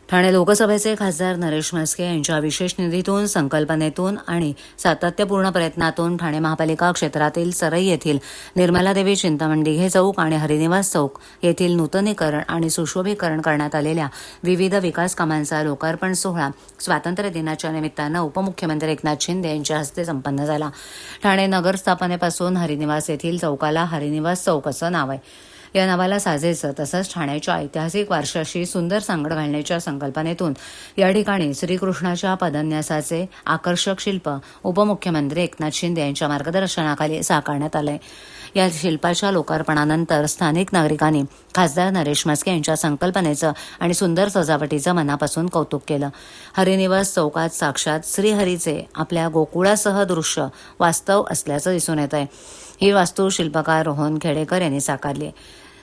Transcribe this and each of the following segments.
ठाणे लोकसभेचे खासदार नरेश म्हस्के यांच्या विशेष निधीतून, संकल्पनेतून आणि सातत्यपूर्ण प्रयत्नातून ठाणे महापालिका क्षेत्रातील सरई येथील निर्मलादेवी चिंतामणदिघे चौक आणि हरिनिवास चौक येथील नूतनीकरण आणि सुशोभीकरण करण्यात आलेल्या विविध विकास कामांचा लोकार्पण सोहळा स्वातंत्र्य दिनाच्या निमित्तानं उपमुख्यमंत्री एकनाथ शिंदे यांच्या हस्ते संपन्न झाला. ठाणे नगर स्थापनेपासून हरिनिवास येथील चौकाला हरिनिवास चौक असं नाव आहे. या नावाला साजेचं तसंच ठाण्याच्या ऐतिहासिक वारशाशी सुंदर सांगड घालण्याच्या संकल्पनेतून या ठिकाणी श्रीकृष्णाच्या पदन्यासाचे आकर्षक शिल्प उपमुख्यमंत्री एकनाथ शिंदे यांच्या मार्गदर्शनाखाली साकारण्यात आलंय. या शिल्पाच्या लोकार्पणानंतर स्थानिक नागरिकांनी खासदार नरेश म्हस्के यांच्या संकल्पनेचं आणि सुंदर सजावटीचं मनापासून कौतुक केलं. हरिनिवास चौकात साक्षात श्रीहरीचे आपल्या गोकुळासह दृश्य वास्तव असल्याचं दिसून येत आहे. ही वास्तू शिल्पकार रोहन खेडेकर यांनी साकारली.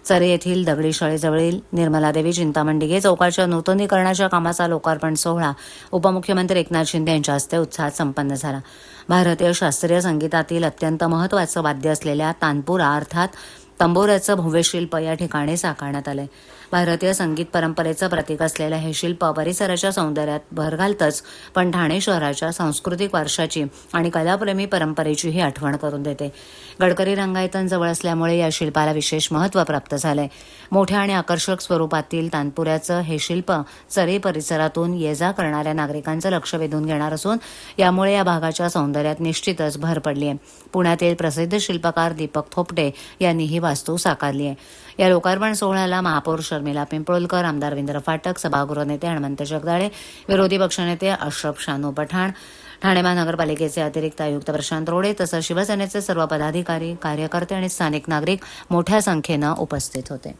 चरे येथील दगडी शाळेजवळील निर्मलादेवी चिंतामणदिघे चौकाच्या नूतनीकरणाच्या कामाचा लोकार्पण सोहळा उपमुख्यमंत्री एकनाथ शिंदे यांच्या हस्ते उत्साहात संपन्न झाला. भारतीय शास्त्रीय संगीतातील अत्यंत महत्त्वाचं वाद्य असलेल्या तानपुरा अर्थात तंबोऱ्याचं भव्य शिल्प या ठिकाणी साकारण्यात आलंय. भारतीय संगीत परंपरेचं प्रतीक असलेलं हे शिल्प परिसराच्या सौंदर्यात भर घालतंच, पण ठाणे शहराच्या सांस्कृतिक वारशाची आणि कलाप्रेमी परंपरेचीही आठवण करून देते. गडकरी रंगायतन जवळ असल्यामुळे या शिल्पाला विशेष महत्त्व प्राप्त झालंय. मोठ्या आणि आकर्षक स्वरूपातील तानपुऱ्याचं हे शिल्प चरे परिसरातून ये जा करणाऱ्या नागरिकांचं लक्ष वेधून घेणार असून यामुळे या भागाच्या सौंदर्यात निश्चितच भर पडली आहे. पुण्यातील प्रसिद्ध शिल्पकार दीपक थोपटे यांनी ही वास्तू साकारली आहे. या लोकार्पण सोहळ्याला महापौर शर्मिला पिंपळकर, आमदार रवींद्र फाटक, सभागृह नेते हनुमंत जगदाळे, विरोधी पक्षनेते अशरफ शानू पठाण, ठाणे महानगरपालिकेचे अतिरिक्त आयुक्त प्रशांत रोडे तसंच शिवसेनेचे सर्व पदाधिकारी, कार्यकर्ते आणि स्थानिक नागरिक मोठ्या संख्येनं उपस्थित होते.